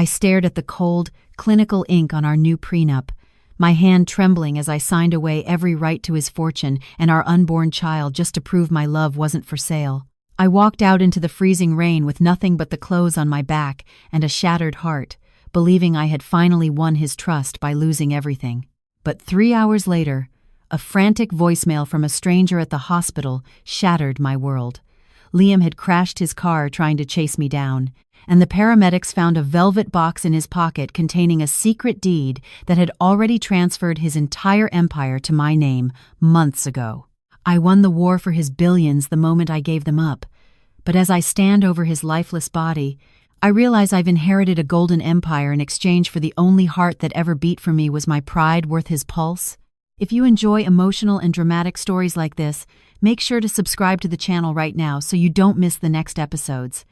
I stared at the cold, clinical ink on our new prenup, my hand trembling as I signed away every right to his fortune and our unborn child just to prove my love wasn't for sale. I walked out into the freezing rain with nothing but the clothes on my back and a shattered heart, believing I had finally won his trust by losing everything. But 3 hours later, a frantic voicemail from a stranger at the hospital shattered my world. Liam had crashed his car trying to chase me down, and the paramedics found a velvet box in his pocket containing a secret deed that had already transferred his entire empire to my name months ago. I won the war for his billions the moment I gave them up, but as I stand over his lifeless body, I realize I've inherited a golden empire in exchange for the only heart that ever beat for me was my pride worth his pulse. If you enjoy emotional and dramatic stories like this, make sure to subscribe to the channel right now so you don't miss the next episodes.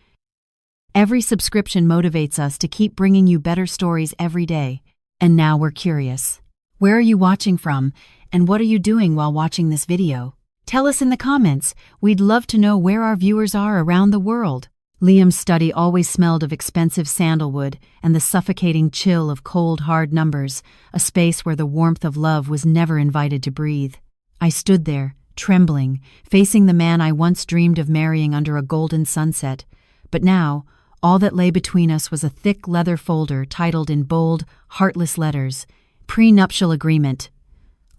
Every subscription motivates us to keep bringing you better stories every day. And now we're curious. Where are you watching from, and what are you doing while watching this video? Tell us in the comments. We'd love to know where our viewers are around the world. Liam's study always smelled of expensive sandalwood and the suffocating chill of cold, hard numbers, a space where the warmth of love was never invited to breathe. I stood there, trembling, facing the man I once dreamed of marrying under a golden sunset. But now, all that lay between us was a thick leather folder titled in bold, heartless letters, Prenuptial Agreement.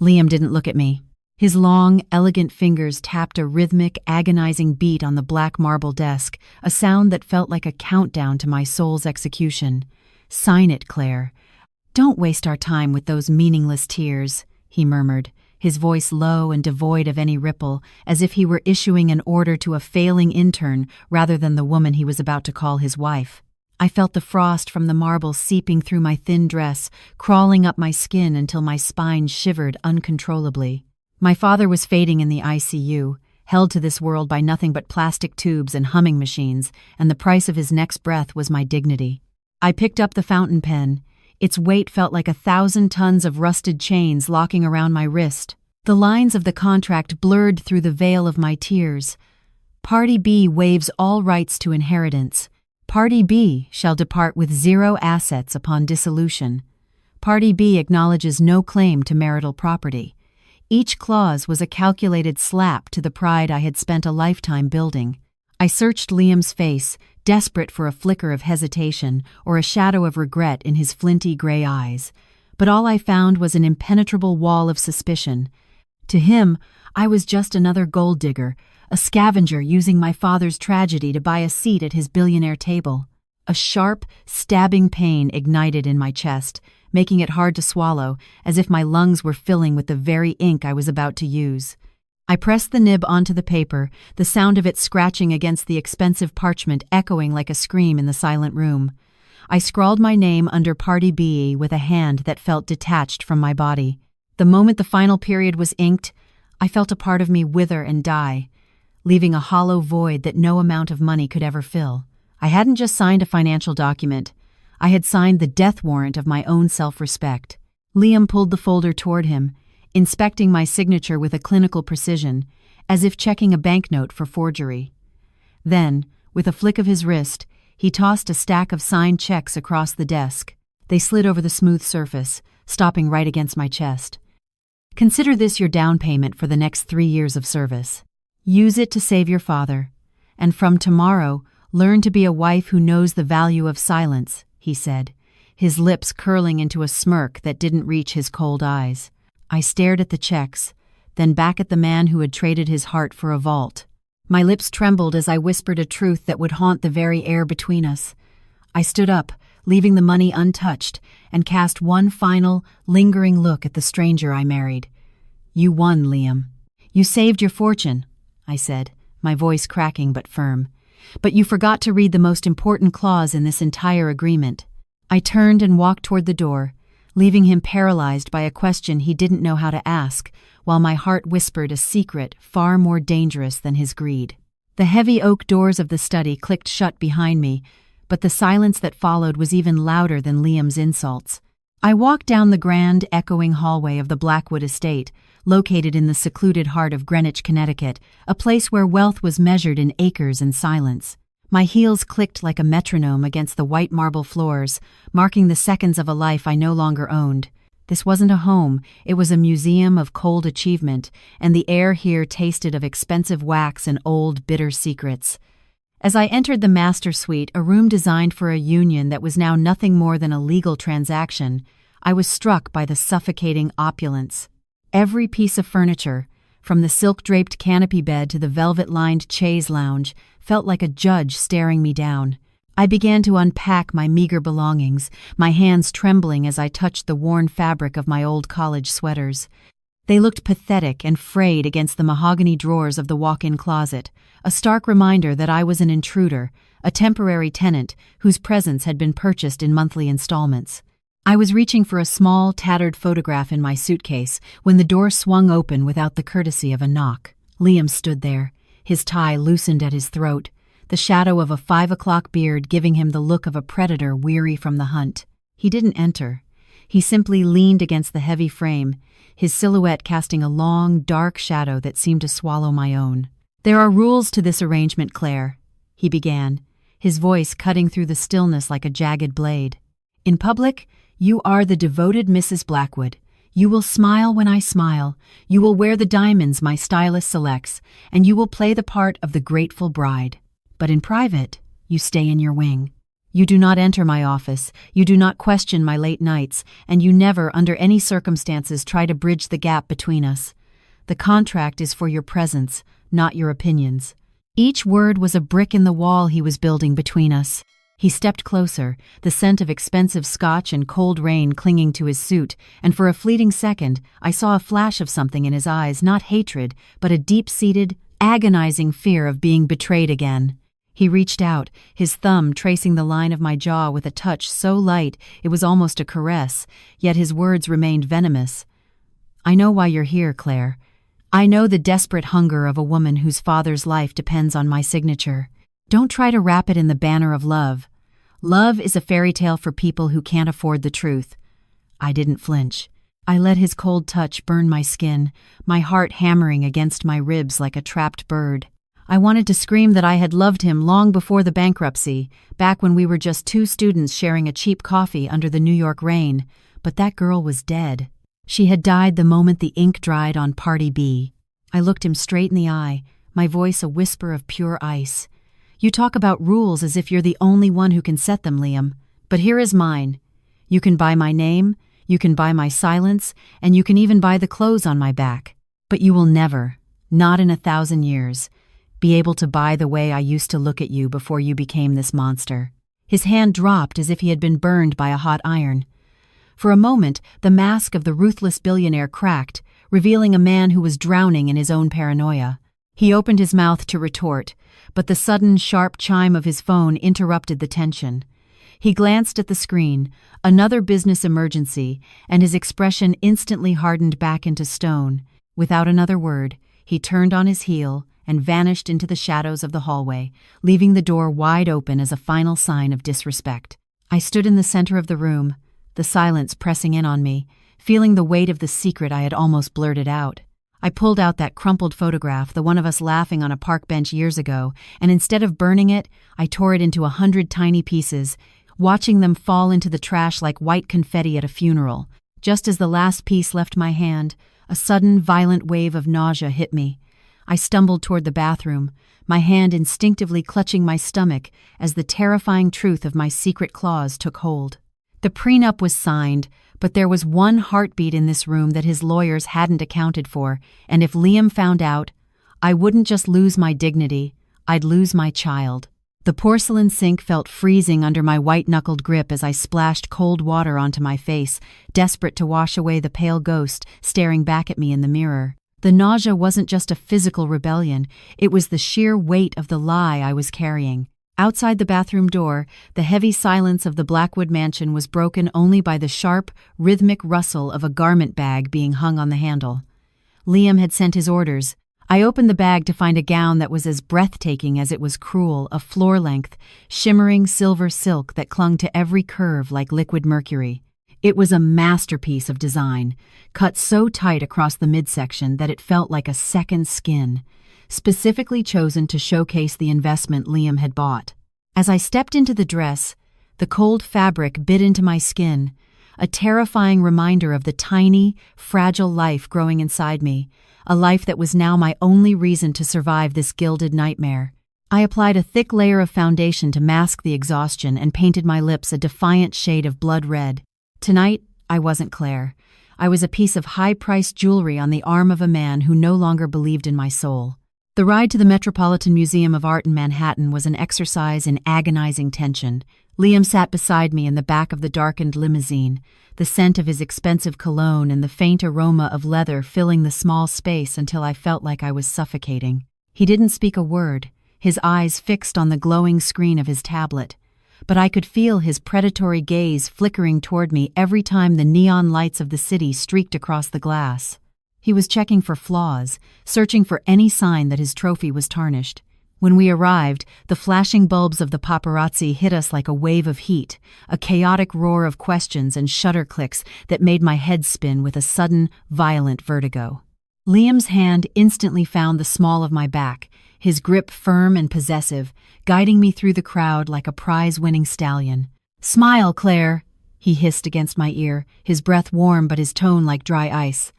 Liam didn't look at me. His long, elegant fingers tapped a rhythmic, agonizing beat on the black marble desk, a sound that felt like a countdown to my soul's execution. "Sign it, Claire. Don't waste our time with those meaningless tears," he murmured, his voice low and devoid of any ripple, as if he were issuing an order to a failing intern rather than the woman he was about to call his wife. I felt the frost from the marble seeping through my thin dress, crawling up my skin until my spine shivered uncontrollably. My father was fading in the ICU, held to this world by nothing but plastic tubes and humming machines, and the price of his next breath was my dignity. I picked up the fountain pen. Its weight felt like 1,000 tons of rusted chains locking around my wrist. The lines of the contract blurred through the veil of my tears. Party B waives all rights to inheritance. Party B shall depart with 0 assets upon dissolution. Party B acknowledges no claim to marital property. Each clause was a calculated slap to the pride I had spent a lifetime building. I searched Liam's face, desperate for a flicker of hesitation or a shadow of regret in his flinty gray eyes, but all I found was an impenetrable wall of suspicion. To him, I was just another gold digger, a scavenger using my father's tragedy to buy a seat at his billionaire table. A sharp, stabbing pain ignited in my chest, making it hard to swallow, as if my lungs were filling with the very ink I was about to use. I pressed the nib onto the paper, the sound of it scratching against the expensive parchment echoing like a scream in the silent room. I scrawled my name under Party B with a hand that felt detached from my body. The moment the final period was inked, I felt a part of me wither and die, leaving a hollow void that no amount of money could ever fill. I hadn't just signed a financial document. I had signed the death warrant of my own self-respect. Liam pulled the folder toward him, inspecting my signature with a clinical precision, as if checking a banknote for forgery. Then, with a flick of his wrist, he tossed a stack of signed checks across the desk. They slid over the smooth surface, stopping right against my chest. "Consider this your down payment for the next 3 years of service. Use it to save your father. And from tomorrow, learn to be a wife who knows the value of silence," he said, his lips curling into a smirk that didn't reach his cold eyes. I stared at the checks, then back at the man who had traded his heart for a vault. My lips trembled as I whispered a truth that would haunt the very air between us. I stood up, leaving the money untouched, and cast one final, lingering look at the stranger I married. "You won, Liam. You saved your fortune," I said, my voice cracking but firm. "But you forgot to read the most important clause in this entire agreement." I turned and walked toward the door, leaving him paralyzed by a question he didn't know how to ask, while my heart whispered a secret far more dangerous than his greed. The heavy oak doors of the study clicked shut behind me, but the silence that followed was even louder than Liam's insults. I walked down the grand, echoing hallway of the Blackwood estate, located in the secluded heart of Greenwich, Connecticut, a place where wealth was measured in acres and silence. My heels clicked like a metronome against the white marble floors, marking the seconds of a life I no longer owned. This wasn't a home, it was a museum of cold achievement, and the air here tasted of expensive wax and old, bitter secrets. As I entered the master suite, a room designed for a union that was now nothing more than a legal transaction, I was struck by the suffocating opulence. Every piece of furniture, from the silk-draped canopy bed to the velvet-lined chaise lounge, felt like a judge staring me down. I began to unpack my meager belongings, my hands trembling as I touched the worn fabric of my old college sweaters. They looked pathetic and frayed against the mahogany drawers of the walk-in closet, a stark reminder that I was an intruder, a temporary tenant whose presence had been purchased in monthly installments. I was reaching for a small, tattered photograph in my suitcase when the door swung open without the courtesy of a knock. Liam stood there, his tie loosened at his throat, the shadow of a 5 o'clock beard giving him the look of a predator weary from the hunt. He didn't enter. He simply leaned against the heavy frame, his silhouette casting a long, dark shadow that seemed to swallow my own. "There are rules to this arrangement, Claire," he began, his voice cutting through the stillness like a jagged blade. "In public, you are the devoted Mrs. Blackwood. You will smile when I smile, you will wear the diamonds my stylist selects, and you will play the part of the grateful bride. But in private, you stay in your wing. You do not enter my office, you do not question my late nights, and you never, under any circumstances, try to bridge the gap between us. The contract is for your presence, not your opinions." Each word was a brick in the wall he was building between us. He stepped closer, the scent of expensive scotch and cold rain clinging to his suit, and for a fleeting second, I saw a flash of something in his eyes, not hatred, but a deep-seated, agonizing fear of being betrayed again. He reached out, his thumb tracing the line of my jaw with a touch so light it was almost a caress, yet his words remained venomous. "I know why you're here, Claire. I know the desperate hunger of a woman whose father's life depends on my signature. Don't try to wrap it in the banner of love. Love is a fairy tale for people who can't afford the truth." I didn't flinch. I let his cold touch burn my skin, my heart hammering against my ribs like a trapped bird. I wanted to scream that I had loved him long before the bankruptcy, back when we were just two students sharing a cheap coffee under the New York rain, but that girl was dead. She had died the moment the ink dried on Party B. I looked him straight in the eye, my voice a whisper of pure ice. "You talk about rules as if you're the only one who can set them, Liam, but here is mine. You can buy my name, you can buy my silence, and you can even buy the clothes on my back. But you will never, not in 1,000 years, be able to buy the way I used to look at you before you became this monster." His hand dropped as if he had been burned by a hot iron. For a moment, the mask of the ruthless billionaire cracked, revealing a man who was drowning in his own paranoia. He opened his mouth to retort, but the sudden, sharp chime of his phone interrupted the tension. He glanced at the screen, another business emergency, and his expression instantly hardened back into stone. Without another word, he turned on his heel and vanished into the shadows of the hallway, leaving the door wide open as a final sign of disrespect. I stood in the center of the room, the silence pressing in on me, feeling the weight of the secret I had almost blurted out. I pulled out that crumpled photograph, the one of us laughing on a park bench years ago, and instead of burning it, I tore it into 100 tiny pieces, watching them fall into the trash like white confetti at a funeral. Just as the last piece left my hand, a sudden, violent wave of nausea hit me. I stumbled toward the bathroom, my hand instinctively clutching my stomach as the terrifying truth of my secret clause took hold. The prenup was signed, but there was one heartbeat in this room that his lawyers hadn't accounted for, and if Liam found out, I wouldn't just lose my dignity, I'd lose my child. The porcelain sink felt freezing under my white-knuckled grip as I splashed cold water onto my face, desperate to wash away the pale ghost staring back at me in the mirror. The nausea wasn't just a physical rebellion, it was the sheer weight of the lie I was carrying. Outside the bathroom door, the heavy silence of the Blackwood mansion was broken only by the sharp, rhythmic rustle of a garment bag being hung on the handle. Liam had sent his orders. I opened the bag to find a gown that was as breathtaking as it was cruel, a floor-length, shimmering silver silk that clung to every curve like liquid mercury. It was a masterpiece of design, cut so tight across the midsection that it felt like a second skin, specifically chosen to showcase the investment Liam had bought. As I stepped into the dress, the cold fabric bit into my skin, a terrifying reminder of the tiny, fragile life growing inside me, a life that was now my only reason to survive this gilded nightmare. I applied a thick layer of foundation to mask the exhaustion and painted my lips a defiant shade of blood red. Tonight, I wasn't Claire. I was a piece of high-priced jewelry on the arm of a man who no longer believed in my soul. The ride to the Metropolitan Museum of Art in Manhattan was an exercise in agonizing tension. Liam sat beside me in the back of the darkened limousine, the scent of his expensive cologne and the faint aroma of leather filling the small space until I felt like I was suffocating. He didn't speak a word, his eyes fixed on the glowing screen of his tablet, but I could feel his predatory gaze flickering toward me every time the neon lights of the city streaked across the glass. He was checking for flaws, searching for any sign that his trophy was tarnished. When we arrived, the flashing bulbs of the paparazzi hit us like a wave of heat, a chaotic roar of questions and shutter clicks that made my head spin with a sudden, violent vertigo. Liam's hand instantly found the small of my back, his grip firm and possessive, guiding me through the crowd like a prize-winning stallion. "Smile, Claire," he hissed against my ear, his breath warm but his tone like dry ice.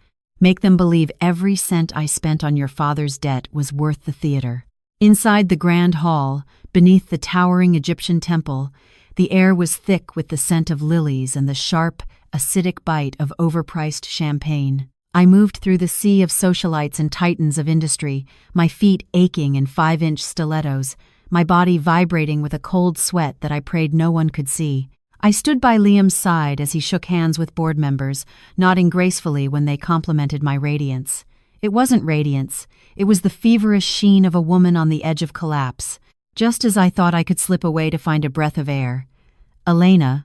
"Make them believe every cent I spent on your father's debt was worth the theater." Inside the grand hall, beneath the towering Egyptian temple, the air was thick with the scent of lilies and the sharp, acidic bite of overpriced champagne. I moved through the sea of socialites and titans of industry, my feet aching in 5-inch stilettos, my body vibrating with a cold sweat that I prayed no one could see. I stood by Liam's side as he shook hands with board members, nodding gracefully when they complimented my radiance. It wasn't radiance. It was the feverish sheen of a woman on the edge of collapse. Just as I thought I could slip away to find a breath of air, Elena,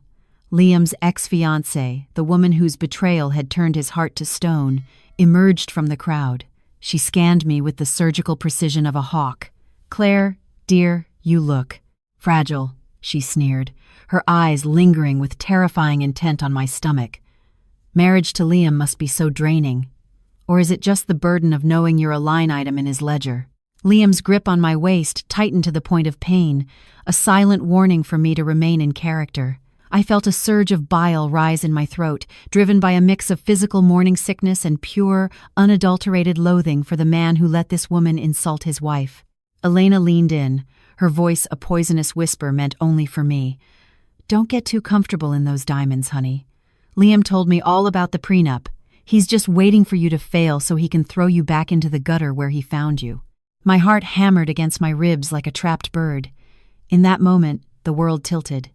Liam's ex-fiancée, the woman whose betrayal had turned his heart to stone, emerged from the crowd. She scanned me with the surgical precision of a hawk. "Claire, dear, you look fragile," she sneered, her eyes lingering with terrifying intent on my stomach. "Marriage to Liam must be so draining. Or is it just the burden of knowing you're a line item in his ledger?" Liam's grip on my waist tightened to the point of pain, a silent warning for me to remain in character. I felt a surge of bile rise in my throat, driven by a mix of physical morning sickness and pure, unadulterated loathing for the man who let this woman insult his wife. Elena leaned in, her voice a poisonous whisper meant only for me. "Don't get too comfortable in those diamonds, honey. Liam told me all about the prenup. He's just waiting for you to fail so he can throw you back into the gutter where he found you." My heart hammered against my ribs like a trapped bird. In that moment, the world tilted.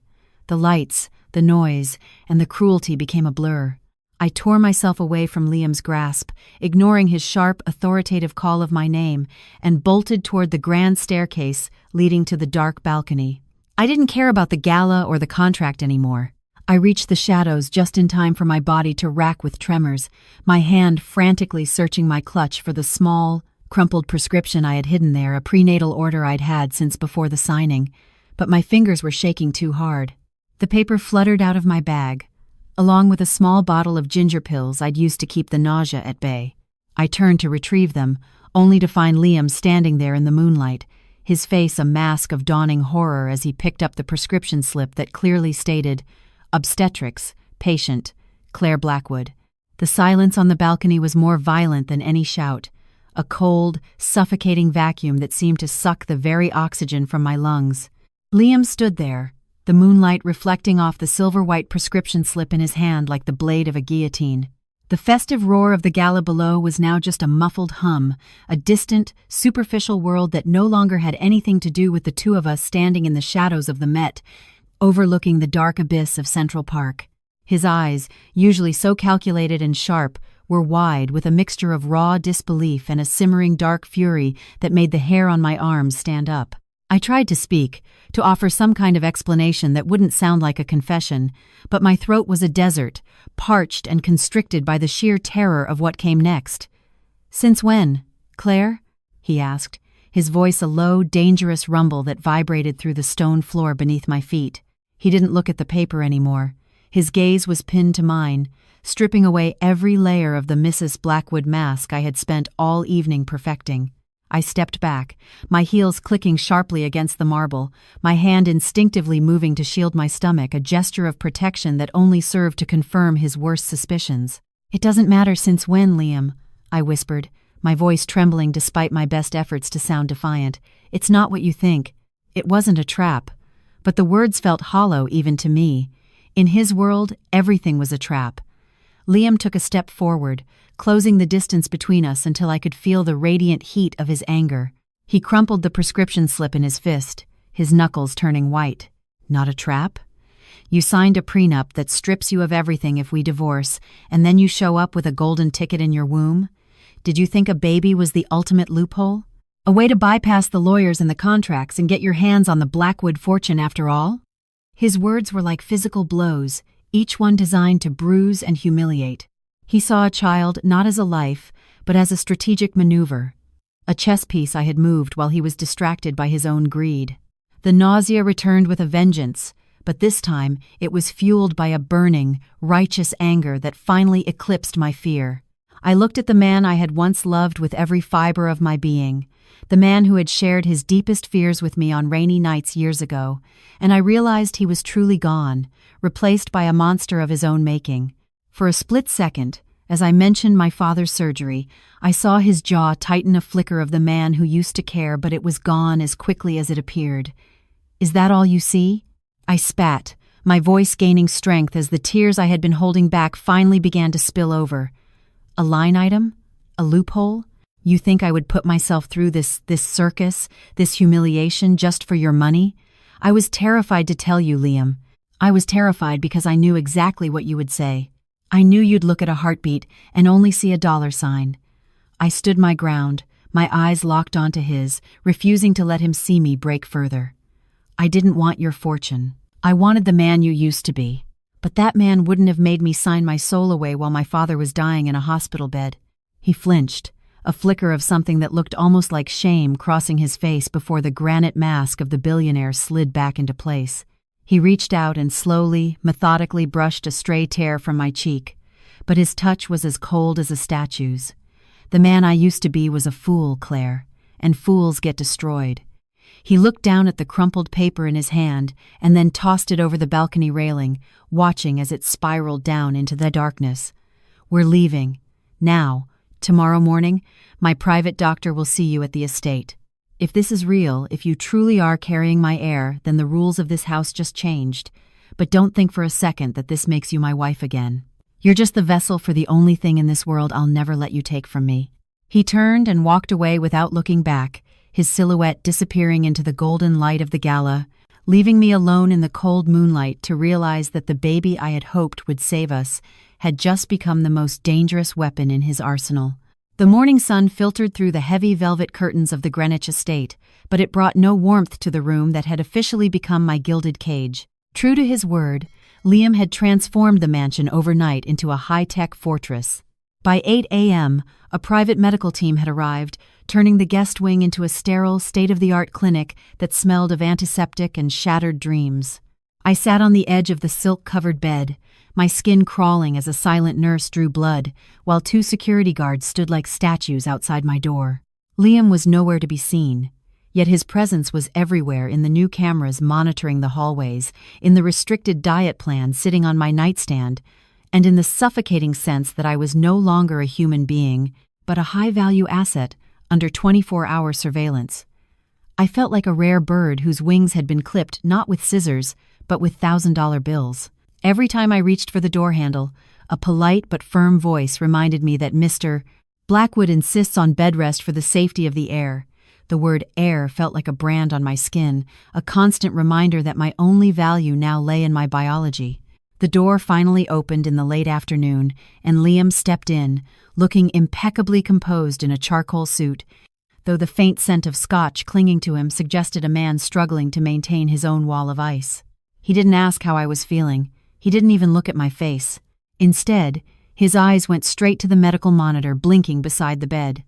The lights, the noise, and the cruelty became a blur. I tore myself away from Liam's grasp, ignoring his sharp, authoritative call of my name, and bolted toward the grand staircase leading to the dark balcony. I didn't care about the gala or the contract anymore. I reached the shadows just in time for my body to rack with tremors, my hand frantically searching my clutch for the small, crumpled prescription I had hidden there, a prenatal order I'd had since before the signing, but my fingers were shaking too hard. The paper fluttered out of my bag, along with a small bottle of ginger pills I'd used to keep the nausea at bay. I turned to retrieve them, only to find Liam standing there in the moonlight, his face a mask of dawning horror as he picked up the prescription slip that clearly stated, "Obstetrics, patient, Claire Blackwood." The silence on the balcony was more violent than any shout, a cold, suffocating vacuum that seemed to suck the very oxygen from my lungs. Liam stood there, the moonlight reflecting off the silver-white prescription slip in his hand like the blade of a guillotine. The festive roar of the gala below was now just a muffled hum, a distant, superficial world that no longer had anything to do with the two of us standing in the shadows of the Met, overlooking the dark abyss of Central Park. His eyes, usually so calculated and sharp, were wide with a mixture of raw disbelief and a simmering dark fury that made the hair on my arms stand up. I tried to speak, to offer some kind of explanation that wouldn't sound like a confession, but my throat was a desert, parched and constricted by the sheer terror of what came next. "Since when, Claire?" he asked, his voice a low, dangerous rumble that vibrated through the stone floor beneath my feet. He didn't look at the paper anymore. His gaze was pinned to mine, stripping away every layer of the Mrs. Blackwood mask I had spent all evening perfecting. I stepped back, my heels clicking sharply against the marble, my hand instinctively moving to shield my stomach, a gesture of protection that only served to confirm his worst suspicions. "It doesn't matter since when, Liam," I whispered, my voice trembling despite my best efforts to sound defiant. "It's not what you think. It wasn't a trap." But the words felt hollow even to me. In his world, everything was a trap. Liam took a step forward, closing the distance between us until I could feel the radiant heat of his anger. He crumpled the prescription slip in his fist, his knuckles turning white. "Not a trap? You signed a prenup that strips you of everything if we divorce, and then you show up with a golden ticket in your womb? Did you think a baby was the ultimate loophole? A way to bypass the lawyers and the contracts and get your hands on the Blackwood fortune after all?" His words were like physical blows, each one designed to bruise and humiliate. He saw a child not as a life, but as a strategic maneuver, a chess piece I had moved while he was distracted by his own greed. The nausea returned with a vengeance, but this time it was fueled by a burning, righteous anger that finally eclipsed my fear. I looked at the man I had once loved with every fiber of my being, the man who had shared his deepest fears with me on rainy nights years ago, and I realized he was truly gone, replaced by a monster of his own making. For a split second, as I mentioned my father's surgery, I saw his jaw tighten, a flicker of the man who used to care, but it was gone as quickly as it appeared. "Is that all you see?" I spat, my voice gaining strength as the tears I had been holding back finally began to spill over. "A line item? A loophole? You think I would put myself through this circus, this humiliation just for your money? I was terrified to tell you, Liam. I was terrified because I knew exactly what you would say. I knew you'd look at a heartbeat and only see a dollar sign." I stood my ground, my eyes locked onto his, refusing to let him see me break further. "I didn't want your fortune. I wanted the man you used to be. But that man wouldn't have made me sign my soul away while my father was dying in a hospital bed." He flinched, a flicker of something that looked almost like shame crossing his face before the granite mask of the billionaire slid back into place. He reached out and slowly, methodically brushed a stray tear from my cheek, but his touch was as cold as a statue's. "The man I used to be was a fool, Claire, and fools get destroyed." He looked down at the crumpled paper in his hand and then tossed it over the balcony railing, watching as it spiraled down into the darkness. "We're leaving. Now. Tomorrow morning, my private doctor will see you at the estate. If this is real, if you truly are carrying my heir, then the rules of this house just changed. But don't think for a second that this makes you my wife again. You're just the vessel for the only thing in this world I'll never let you take from me." He turned and walked away without looking back, his silhouette disappearing into the golden light of the gala, leaving me alone in the cold moonlight to realize that the baby I had hoped would save us had just become the most dangerous weapon in his arsenal. The morning sun filtered through the heavy velvet curtains of the Greenwich estate, but it brought no warmth to the room that had officially become my gilded cage. True to his word, Liam had transformed the mansion overnight into a high-tech fortress. By 8 a.m., a private medical team had arrived, turning the guest wing into a sterile, state-of-the-art clinic that smelled of antiseptic and shattered dreams. I sat on the edge of the silk-covered bed, my skin crawling as a silent nurse drew blood, while 2 security guards stood like statues outside my door. Liam was nowhere to be seen, yet his presence was everywhere, in the new cameras monitoring the hallways, in the restricted diet plan sitting on my nightstand, and in the suffocating sense that I was no longer a human being, but a high-value asset under 24-hour surveillance. I felt like a rare bird whose wings had been clipped not with scissors, but with $1,000 bills. Every time I reached for the door handle, a polite but firm voice reminded me that Mr. Blackwood insists on bed rest for the safety of the heir. The word heir felt like a brand on my skin, a constant reminder that my only value now lay in my biology. The door finally opened in the late afternoon, and Liam stepped in, looking impeccably composed in a charcoal suit, though the faint scent of scotch clinging to him suggested a man struggling to maintain his own wall of ice. He didn't ask how I was feeling. He didn't even look at my face. Instead, his eyes went straight to the medical monitor blinking beside the bed.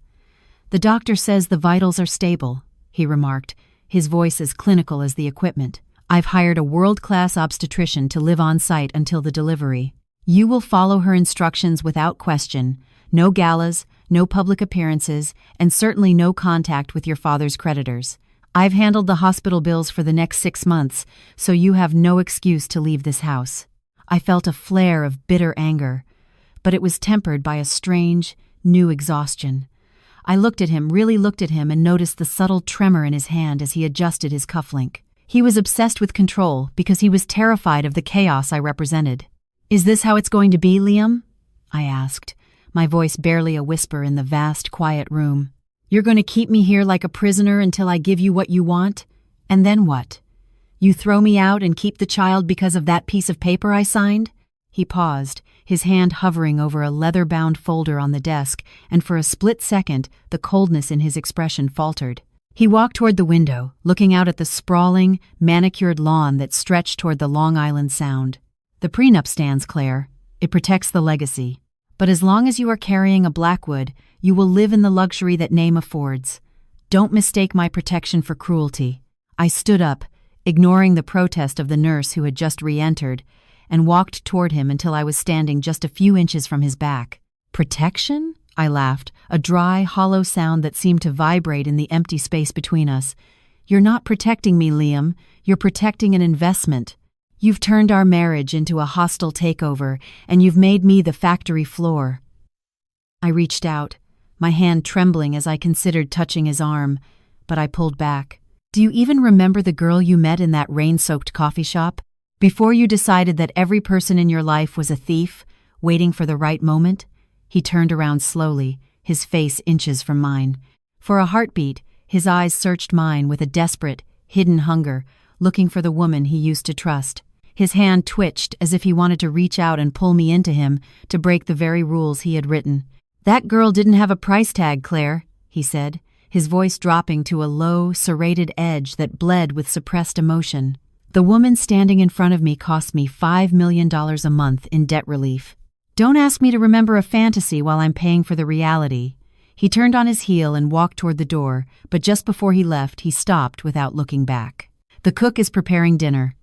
"The doctor says the vitals are stable," he remarked, his voice as clinical as the equipment. "I've hired a world-class obstetrician to live on site until the delivery. You will follow her instructions without question. No galas, no public appearances, and certainly no contact with your father's creditors. I've handled the hospital bills for the next 6 months, so you have no excuse to leave this house." I felt a flare of bitter anger, but it was tempered by a strange, new exhaustion. I really looked at him, and noticed the subtle tremor in his hand as he adjusted his cufflink. He was obsessed with control because he was terrified of the chaos I represented. "Is this how it's going to be, Liam?" I asked, my voice barely a whisper in the vast, quiet room. "You're going to keep me here like a prisoner until I give you what you want? And then what? You throw me out and keep the child because of that piece of paper I signed?" He paused, his hand hovering over a leather-bound folder on the desk, and for a split second, the coldness in his expression faltered. He walked toward the window, looking out at the sprawling, manicured lawn that stretched toward the Long Island Sound. "The prenup stands, Claire. It protects the legacy. But as long as you are carrying a Blackwood, you will live in the luxury that name affords. Don't mistake my protection for cruelty." I stood up, ignoring the protest of the nurse who had just re-entered, and walked toward him until I was standing just a few inches from his back. "Protection?" I laughed, a dry, hollow sound that seemed to vibrate in the empty space between us. "You're not protecting me, Liam. You're protecting an investment. You've turned our marriage into a hostile takeover, and you've made me the factory floor." I reached out, my hand trembling as I considered touching his arm, but I pulled back. "Do you even remember the girl you met in that rain-soaked coffee shop? Before you decided that every person in your life was a thief, waiting for the right moment?" He turned around slowly, his face inches from mine. For a heartbeat, his eyes searched mine with a desperate, hidden hunger, looking for the woman he used to trust. His hand twitched as if he wanted to reach out and pull me into him, to break the very rules he had written. "That girl didn't have a price tag, Claire," he said, his voice dropping to a low, serrated edge that bled with suppressed emotion. "The woman standing in front of me cost me $5 million a month in debt relief. Don't ask me to remember a fantasy while I'm paying for the reality." He turned on his heel and walked toward the door, but just before he left, he stopped without looking back. "The cook is preparing dinner.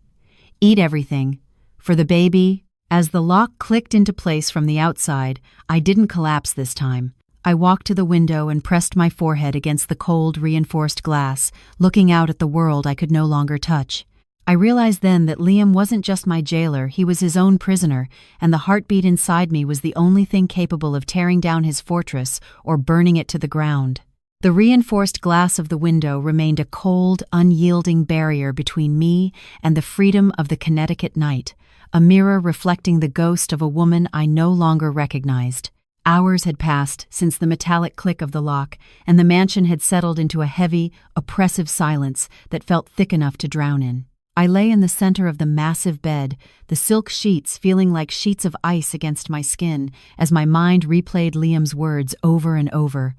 Eat everything. For the baby." As the lock clicked into place from the outside, I didn't collapse this time. I walked to the window and pressed my forehead against the cold, reinforced glass, looking out at the world I could no longer touch. I realized then that Liam wasn't just my jailer, he was his own prisoner, and the heartbeat inside me was the only thing capable of tearing down his fortress or burning it to the ground. The reinforced glass of the window remained a cold, unyielding barrier between me and the freedom of the Connecticut night, a mirror reflecting the ghost of a woman I no longer recognized. Hours had passed since the metallic click of the lock, and the mansion had settled into a heavy, oppressive silence that felt thick enough to drown in. I lay in the center of the massive bed, the silk sheets feeling like sheets of ice against my skin, as my mind replayed Liam's words over and over.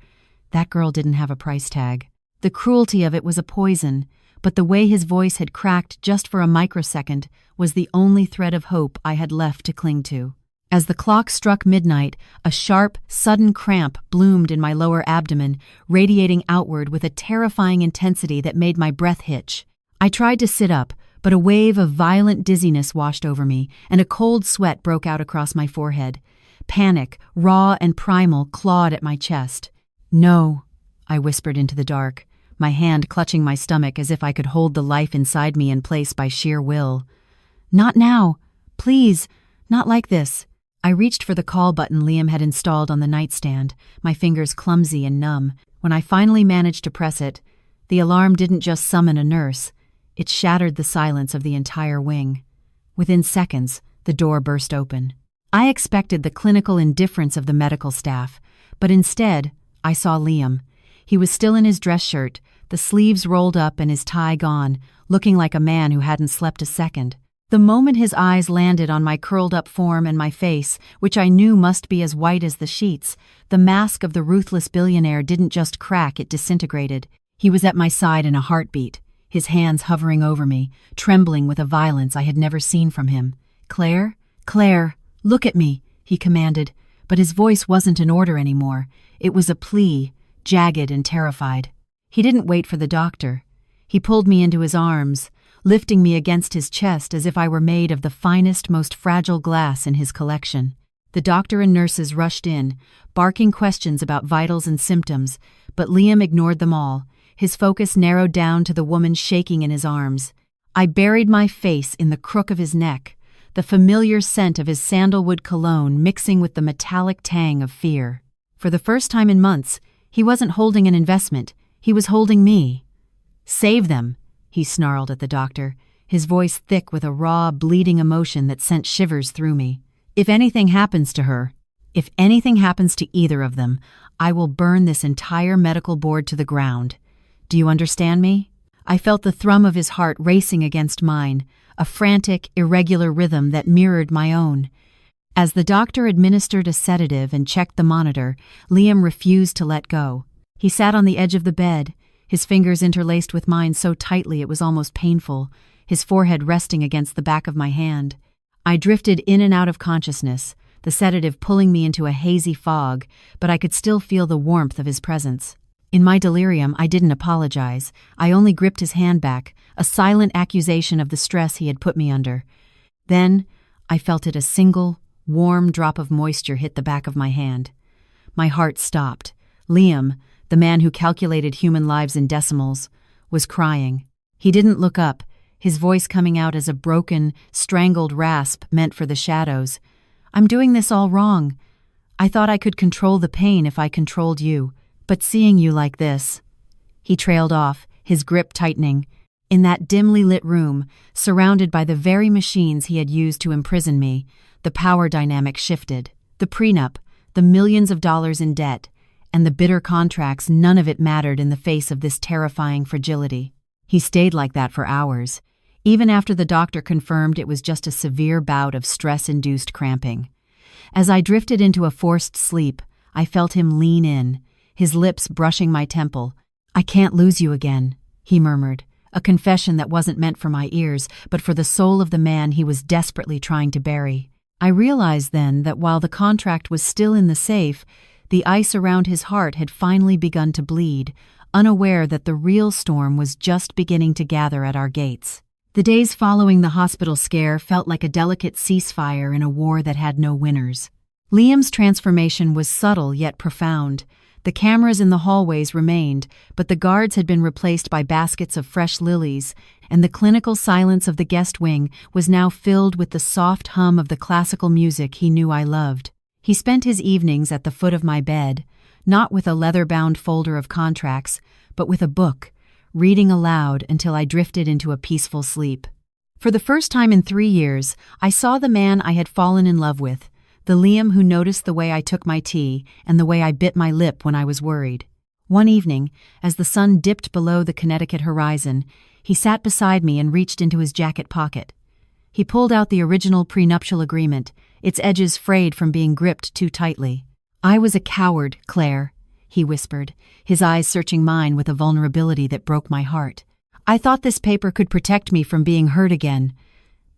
That girl didn't have a price tag. The cruelty of it was a poison, but the way his voice had cracked just for a microsecond was the only thread of hope I had left to cling to. As the clock struck midnight, a sharp, sudden cramp bloomed in my lower abdomen, radiating outward with a terrifying intensity that made my breath hitch. I tried to sit up, but a wave of violent dizziness washed over me, and a cold sweat broke out across my forehead. Panic, raw and primal, clawed at my chest. "No," I whispered into the dark, my hand clutching my stomach as if I could hold the life inside me in place by sheer will. "Not now. Please, not like this." I reached for the call button Liam had installed on the nightstand, my fingers clumsy and numb. When I finally managed to press it, the alarm didn't just summon a nurse. It shattered the silence of the entire wing. Within seconds, the door burst open. I expected the clinical indifference of the medical staff, but instead, I saw Liam. He was still in his dress shirt, the sleeves rolled up and his tie gone, looking like a man who hadn't slept a second. The moment his eyes landed on my curled-up form and my face, which I knew must be as white as the sheets, the mask of the ruthless billionaire didn't just crack, it disintegrated. He was at my side in a heartbeat, his hands hovering over me, trembling with a violence I had never seen from him. "Claire? Claire, look at me," he commanded, but his voice wasn't an order anymore. It was a plea, jagged and terrified. He didn't wait for the doctor. He pulled me into his arms, lifting me against his chest as if I were made of the finest, most fragile glass in his collection. The doctor and nurses rushed in, barking questions about vitals and symptoms, but Liam ignored them all. His focus narrowed down to the woman shaking in his arms. I buried my face in the crook of his neck, the familiar scent of his sandalwood cologne mixing with the metallic tang of fear. For the first time in months, he wasn't holding an investment, he was holding me. "Save them," he snarled at the doctor, his voice thick with a raw, bleeding emotion that sent shivers through me. "If anything happens to her, if anything happens to either of them, I will burn this entire medical board to the ground. Do you understand me?" I felt the thrum of his heart racing against mine, a frantic, irregular rhythm that mirrored my own. As the doctor administered a sedative and checked the monitor, Liam refused to let go. He sat on the edge of the bed, his fingers interlaced with mine so tightly it was almost painful, his forehead resting against the back of my hand. I drifted in and out of consciousness, the sedative pulling me into a hazy fog, but I could still feel the warmth of his presence. In my delirium, I didn't apologize. I only gripped his hand back, a silent accusation of the stress he had put me under. Then, I felt it a single, warm drop of moisture hit the back of my hand. My heart stopped. Liam, the man who calculated human lives in decimals, was crying. He didn't look up, his voice coming out as a broken, strangled rasp meant for the shadows. "I'm doing this all wrong. I thought I could control the pain if I controlled you. But seeing you like this..." He trailed off, his grip tightening. In that dimly lit room, surrounded by the very machines he had used to imprison me, the power dynamic shifted. The prenup, the millions of dollars in debt, and the bitter contracts, none of it mattered in the face of this terrifying fragility. He stayed like that for hours, even after the doctor confirmed it was just a severe bout of stress-induced cramping. As I drifted into a forced sleep, I felt him lean in, his lips brushing my temple. "I can't lose you again," he murmured, a confession that wasn't meant for my ears, but for the soul of the man he was desperately trying to bury. I realized then that while the contract was still in the safe, the ice around his heart had finally begun to bleed, unaware that the real storm was just beginning to gather at our gates. The days following the hospital scare felt like a delicate ceasefire in a war that had no winners. Liam's transformation was subtle yet profound. The cameras in the hallways remained, but the guards had been replaced by baskets of fresh lilies, and the clinical silence of the guest wing was now filled with the soft hum of the classical music he knew I loved. He spent his evenings at the foot of my bed, not with a leather-bound folder of contracts, but with a book, reading aloud until I drifted into a peaceful sleep. For the first time in 3 years, I saw the man I had fallen in love with, the Liam who noticed the way I took my tea and the way I bit my lip when I was worried. One evening, as the sun dipped below the Connecticut horizon, he sat beside me and reached into his jacket pocket. He pulled out the original prenuptial agreement, its edges frayed from being gripped too tightly. "I was a coward, Claire," he whispered, his eyes searching mine with a vulnerability that broke my heart. "I thought this paper could protect me from being hurt again,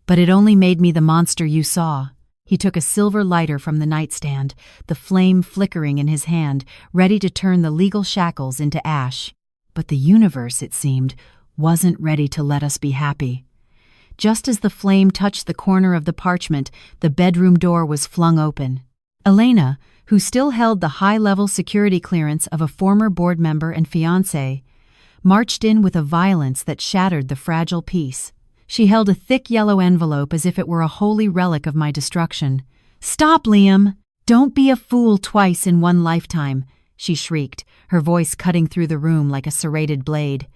but it only made me the monster you saw." He took a silver lighter from the nightstand, the flame flickering in his hand, ready to turn the legal shackles into ash. But the universe, it seemed, wasn't ready to let us be happy. Just as the flame touched the corner of the parchment, the bedroom door was flung open. Elena, who still held the high-level security clearance of a former board member and fiancé, marched in with a violence that shattered the fragile peace. She held a thick yellow envelope as if it were a holy relic of my destruction. "Stop, Liam! Don't be a fool twice in one lifetime," she shrieked, her voice cutting through the room like a serrated blade.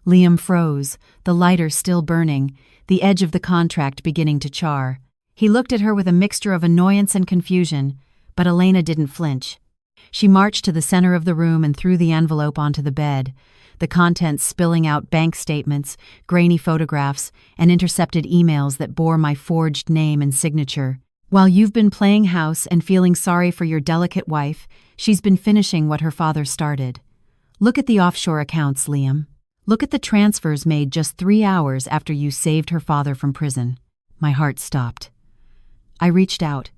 Liam froze, the lighter still burning, the edge of the contract beginning to char. He looked at her with a mixture of annoyance and confusion, but Elena didn't flinch. She marched to the center of the room and threw the envelope onto the bed, the contents spilling out bank statements, grainy photographs, and intercepted emails that bore my forged name and signature. "While you've been playing house and feeling sorry for your delicate wife, she's been finishing what her father started. Look at the offshore accounts, Liam. Look at the transfers made just 3 hours after you saved her father from prison." My heart stopped. I reached out,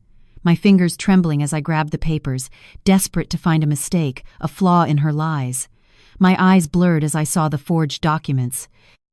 my fingers trembling as I grabbed the papers, desperate to find a mistake, a flaw in her lies. My eyes blurred as I saw the forged documents.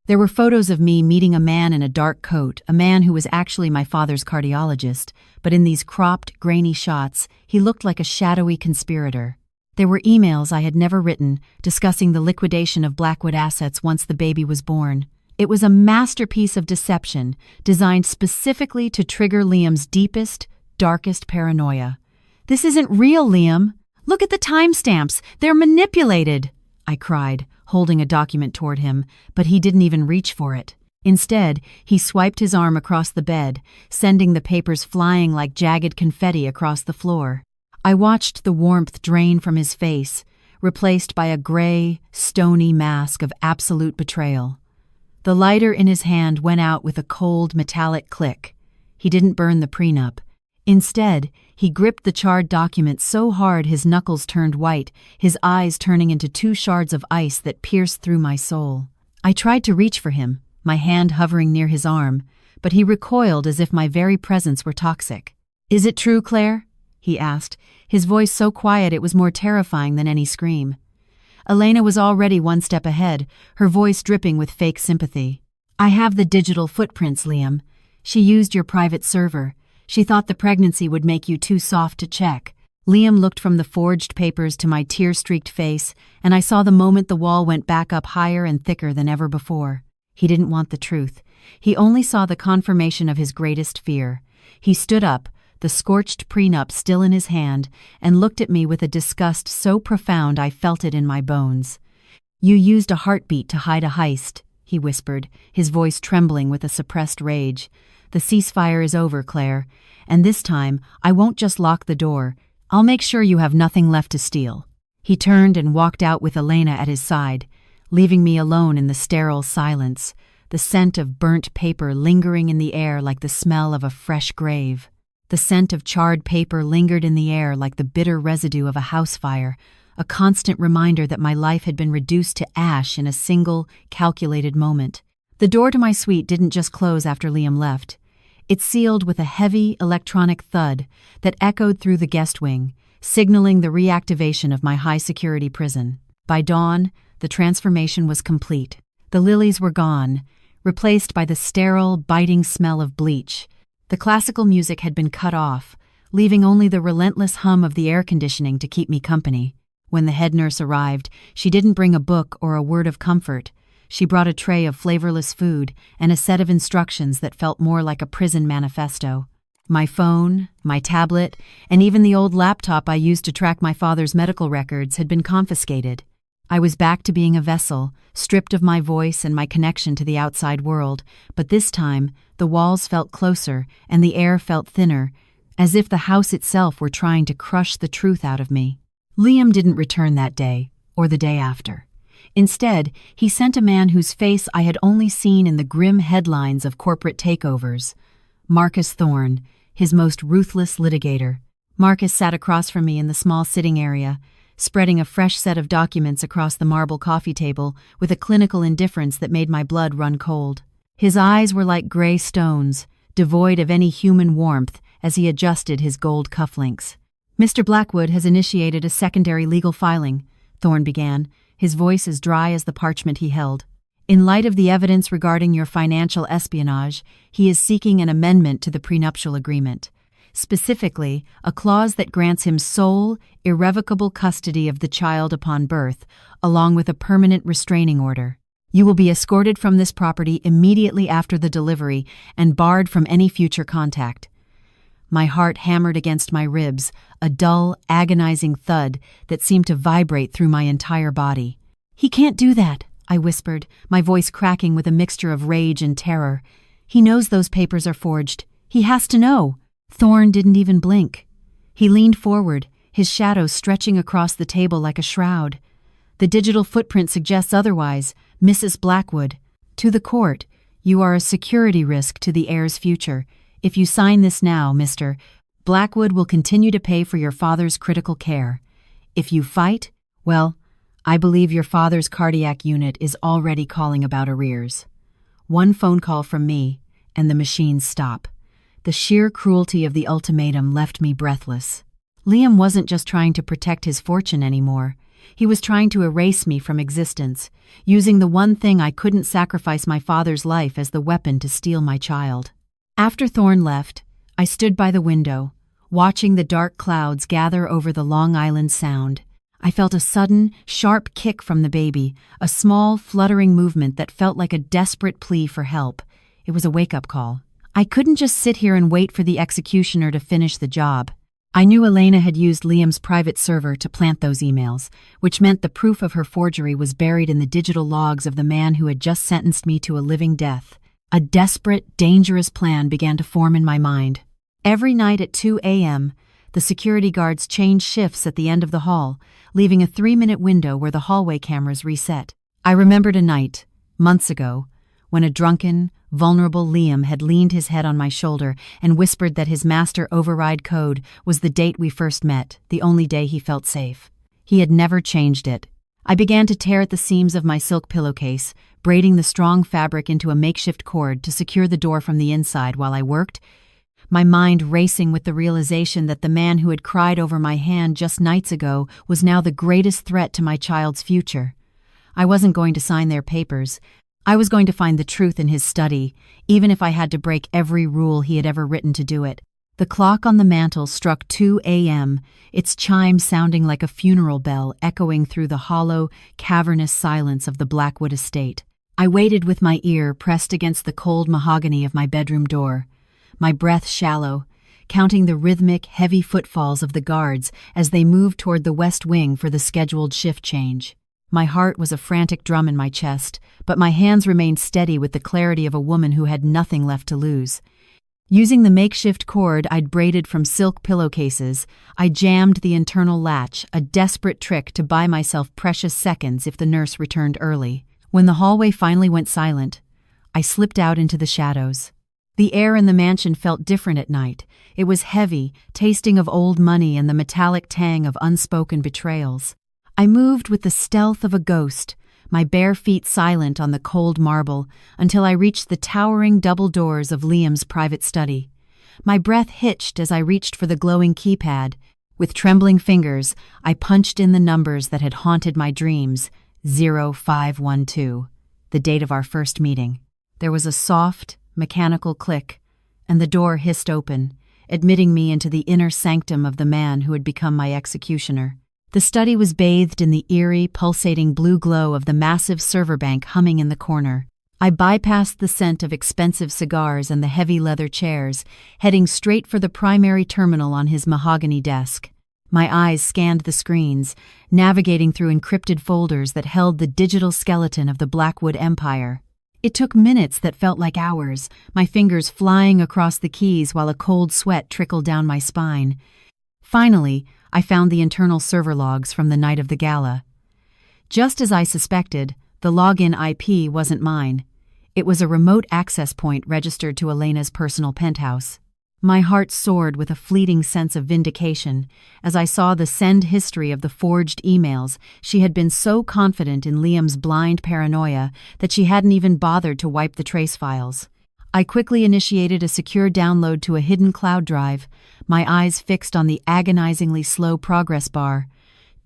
There were photos of me meeting a man in a dark coat, a man who was actually my father's cardiologist, but in these cropped, grainy shots, he looked like a shadowy conspirator. There were emails I had never written, discussing the liquidation of Blackwood assets once the baby was born. It was a masterpiece of deception, designed specifically to trigger Liam's deepest, darkest paranoia. "This isn't real, Liam. Look at the timestamps. They're manipulated," I cried, holding a document toward him, but he didn't even reach for it. Instead, he swiped his arm across the bed, sending the papers flying like jagged confetti across the floor. I watched the warmth drain from his face, replaced by a gray, stony mask of absolute betrayal. The lighter in his hand went out with a cold, metallic click. He didn't burn the prenup. Instead, he gripped the charred document so hard his knuckles turned white, his eyes turning into two shards of ice that pierced through my soul. I tried to reach for him, my hand hovering near his arm, but he recoiled as if my very presence were toxic. "Is it true, Claire?" he asked, his voice so quiet it was more terrifying than any scream. Elena was already one step ahead, her voice dripping with fake sympathy. "I have the digital footprints, Liam. She used your private server. She thought the pregnancy would make you too soft to check." Liam looked from the forged papers to my tear-streaked face, and I saw the moment the wall went back up higher and thicker than ever before. He didn't want the truth. He only saw the confirmation of his greatest fear. He stood up, the scorched prenup still in his hand, and looked at me with a disgust so profound I felt it in my bones. "You used a heartbeat to hide a heist," he whispered, his voice trembling with a suppressed rage. "The ceasefire is over, Claire, and this time I won't just lock the door. I'll make sure you have nothing left to steal." He turned and walked out with Elena at his side, leaving me alone in the sterile silence, the scent of burnt paper lingering in the air like the smell of a fresh grave. The scent of charred paper lingered in the air like the bitter residue of a house fire, a constant reminder that my life had been reduced to ash in a single, calculated moment. The door to my suite didn't just close after Liam left. It sealed with a heavy, electronic thud that echoed through the guest wing, signaling the reactivation of my high-security prison. By dawn, the transformation was complete. The lilies were gone, replaced by the sterile, biting smell of bleach. The classical music had been cut off, leaving only the relentless hum of the air conditioning to keep me company. When the head nurse arrived, she didn't bring a book or a word of comfort. She brought a tray of flavorless food and a set of instructions that felt more like a prison manifesto. My phone, my tablet, and even the old laptop I used to track my father's medical records had been confiscated. I was back to being a vessel, stripped of my voice and my connection to the outside world, but this time, the walls felt closer and the air felt thinner, as if the house itself were trying to crush the truth out of me. Liam didn't return that day, or the day after. Instead, he sent a man whose face I had only seen in the grim headlines of corporate takeovers. Marcus Thorne, his most ruthless litigator. Marcus sat across from me in the small sitting area, spreading a fresh set of documents across the marble coffee table with a clinical indifference that made my blood run cold. His eyes were like gray stones, devoid of any human warmth as he adjusted his gold cufflinks. "Mr. Blackwood has initiated a secondary legal filing," Thorne began, his voice as dry as the parchment he held. "In light of the evidence regarding your financial espionage, he is seeking an amendment to the prenuptial agreement. Specifically, a clause that grants him sole, irrevocable custody of the child upon birth, along with a permanent restraining order. You will be escorted from this property immediately after the delivery and barred from any future contact." My heart hammered against my ribs, a dull, agonizing thud that seemed to vibrate through my entire body. "He can't do that," I whispered, my voice cracking with a mixture of rage and terror. "He knows those papers are forged. He has to know." Thorne didn't even blink. He leaned forward, his shadow stretching across the table like a shroud. "The digital footprint suggests otherwise, Mrs. Blackwood. To the court, you are a security risk to the heir's future. If you sign this now, Mr. Blackwood will continue to pay for your father's critical care. If you fight, well, I believe your father's cardiac unit is already calling about arrears." One phone call from me, and the machines stop. The sheer cruelty of the ultimatum left me breathless. Liam wasn't just trying to protect his fortune anymore. He was trying to erase me from existence, using the one thing I couldn't sacrifice, my father's life, as the weapon to steal my child. After Thorne left, I stood by the window, watching the dark clouds gather over the Long Island Sound. I felt a sudden, sharp kick from the baby, a small, fluttering movement that felt like a desperate plea for help. It was a wake-up call. I couldn't just sit here and wait for the executioner to finish the job. I knew Elena had used Liam's private server to plant those emails, which meant the proof of her forgery was buried in the digital logs of the man who had just sentenced me to a living death. A desperate, dangerous plan began to form in my mind. Every night at 2 a.m., the security guards changed shifts at the end of the hall, leaving a 3-minute window where the hallway cameras reset. I remembered a night, months ago, when a drunken, vulnerable Liam had leaned his head on my shoulder and whispered that his master override code was the date we first met, the only day he felt safe. He had never changed it. I began to tear at the seams of my silk pillowcase, braiding the strong fabric into a makeshift cord to secure the door from the inside while I worked, my mind racing with the realization that the man who had cried over my hand just nights ago was now the greatest threat to my child's future. I wasn't going to sign their papers. I was going to find the truth in his study, even if I had to break every rule he had ever written to do it. The clock on the mantel struck 2 a.m., its chime sounding like a funeral bell echoing through the hollow, cavernous silence of the Blackwood estate. I waited with my ear pressed against the cold mahogany of my bedroom door, my breath shallow, counting the rhythmic, heavy footfalls of the guards as they moved toward the west wing for the scheduled shift change. My heart was a frantic drum in my chest, but my hands remained steady with the clarity of a woman who had nothing left to lose. Using the makeshift cord I'd braided from silk pillowcases, I jammed the internal latch, a desperate trick to buy myself precious seconds if the nurse returned early. When the hallway finally went silent, I slipped out into the shadows. The air in the mansion felt different at night. It was heavy, tasting of old money and the metallic tang of unspoken betrayals. I moved with the stealth of a ghost, my bare feet silent on the cold marble, until I reached the towering double doors of Liam's private study. My breath hitched as I reached for the glowing keypad. With trembling fingers, I punched in the numbers that had haunted my dreams, 0512, the date of our first meeting. There was a soft, mechanical click, and the door hissed open, admitting me into the inner sanctum of the man who had become my executioner. The study was bathed in the eerie, pulsating blue glow of the massive server bank humming in the corner. I bypassed the scent of expensive cigars and the heavy leather chairs, heading straight for the primary terminal on his mahogany desk. My eyes scanned the screens, navigating through encrypted folders that held the digital skeleton of the Blackwood Empire. It took minutes that felt like hours, my fingers flying across the keys while a cold sweat trickled down my spine. Finally, I found the internal server logs from the night of the gala. Just as I suspected, the login IP wasn't mine. It was a remote access point registered to Elena's personal penthouse. My heart soared with a fleeting sense of vindication as I saw the send history of the forged emails. She had been so confident in Liam's blind paranoia that she hadn't even bothered to wipe the trace files. I quickly initiated a secure download to a hidden cloud drive, my eyes fixed on the agonizingly slow progress bar.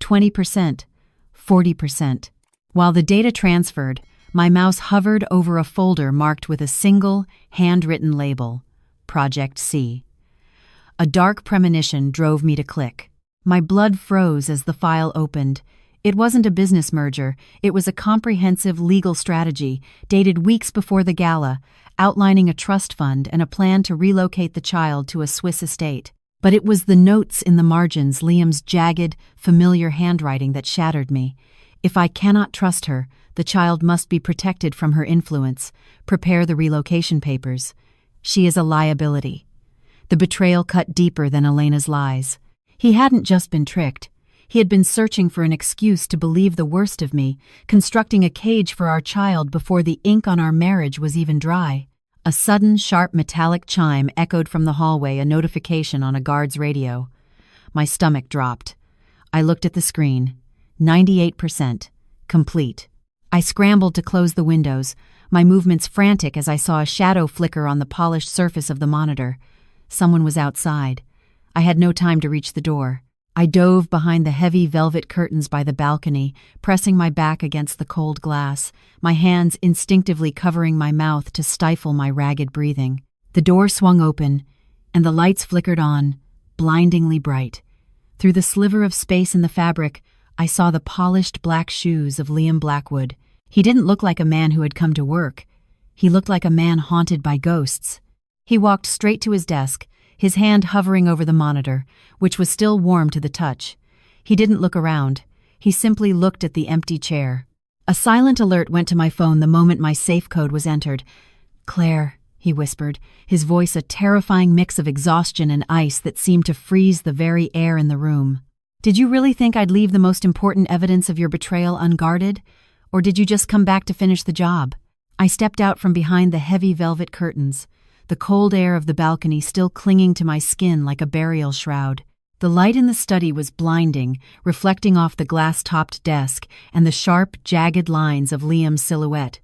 20%, 40%. While the data transferred, my mouse hovered over a folder marked with a single, handwritten label, Project C. A dark premonition drove me to click. My blood froze as the file opened. It wasn't a business merger, it was a comprehensive legal strategy, dated weeks before the gala, outlining a trust fund and a plan to relocate the child to a Swiss estate. But it was the notes in the margins, Liam's jagged, familiar handwriting that shattered me. If I cannot trust her, the child must be protected from her influence. Prepare the relocation papers. She is a liability. The betrayal cut deeper than Elena's lies. He hadn't just been tricked. He had been searching for an excuse to believe the worst of me, constructing a cage for our child before the ink on our marriage was even dry. A sudden, sharp metallic chime echoed from the hallway, a notification on a guard's radio. My stomach dropped. I looked at the screen. 98%. Complete. I scrambled to close the windows, my movements frantic as I saw a shadow flicker on the polished surface of the monitor. Someone was outside. I had no time to reach the door. I dove behind the heavy velvet curtains by the balcony, pressing my back against the cold glass, my hands instinctively covering my mouth to stifle my ragged breathing. The door swung open, and the lights flickered on, blindingly bright. Through the sliver of space in the fabric, I saw the polished black shoes of Liam Blackwood. He didn't look like a man who had come to work. He looked like a man haunted by ghosts. He walked straight to his desk, his hand hovering over the monitor, which was still warm to the touch. He didn't look around. He simply looked at the empty chair. A silent alert went to my phone the moment my safe code was entered. "Claire," he whispered, his voice a terrifying mix of exhaustion and ice that seemed to freeze the very air in the room. "Did you really think I'd leave the most important evidence of your betrayal unguarded? Or did you just come back to finish the job?" I stepped out from behind the heavy velvet curtains, the cold air of the balcony still clinging to my skin like a burial shroud. The light in the study was blinding, reflecting off the glass-topped desk and the sharp, jagged lines of Liam's silhouette.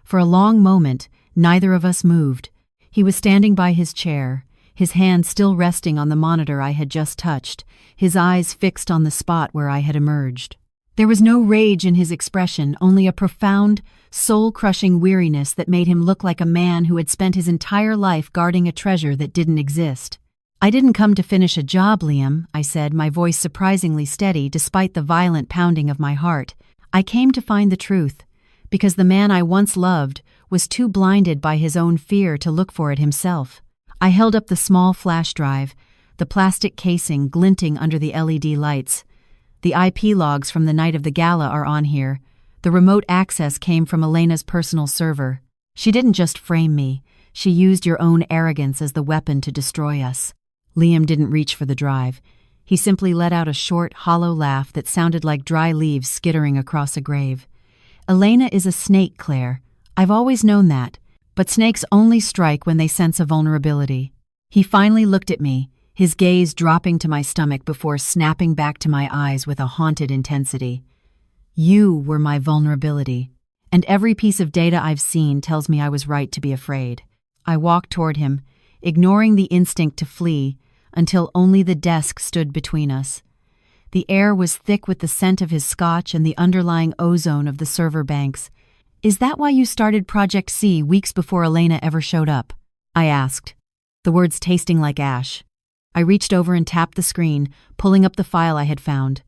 For a long moment, neither of us moved. He was standing by his chair, his hand still resting on the monitor I had just touched, his eyes fixed on the spot where I had emerged. There was no rage in his expression, only a profound, soul-crushing weariness that made him look like a man who had spent his entire life guarding a treasure that didn't exist. "I didn't come to finish a job, Liam," I said, my voice surprisingly steady despite the violent pounding of my heart. "I came to find the truth, because the man I once loved was too blinded by his own fear to look for it himself." I held up the small flash drive, the plastic casing glinting under the LED lights. "The IP logs from the night of the gala are on here. The remote access came from Elena's personal server. She didn't just frame me. She used your own arrogance as the weapon to destroy us." Liam didn't reach for the drive. He simply let out a short, hollow laugh that sounded like dry leaves skittering across a grave. "Elena is a snake, Claire. I've always known that. But snakes only strike when they sense a vulnerability." He finally looked at me, his gaze dropping to my stomach before snapping back to my eyes with a haunted intensity. "You were my vulnerability, and every piece of data I've seen tells me I was right to be afraid." I walked toward him, ignoring the instinct to flee, until only the desk stood between us. The air was thick with the scent of his scotch and the underlying ozone of the server banks. "Is that why you started Project C weeks before Elena ever showed up?" I asked, the words tasting like ash. I reached over and tapped the screen, pulling up the file I had found.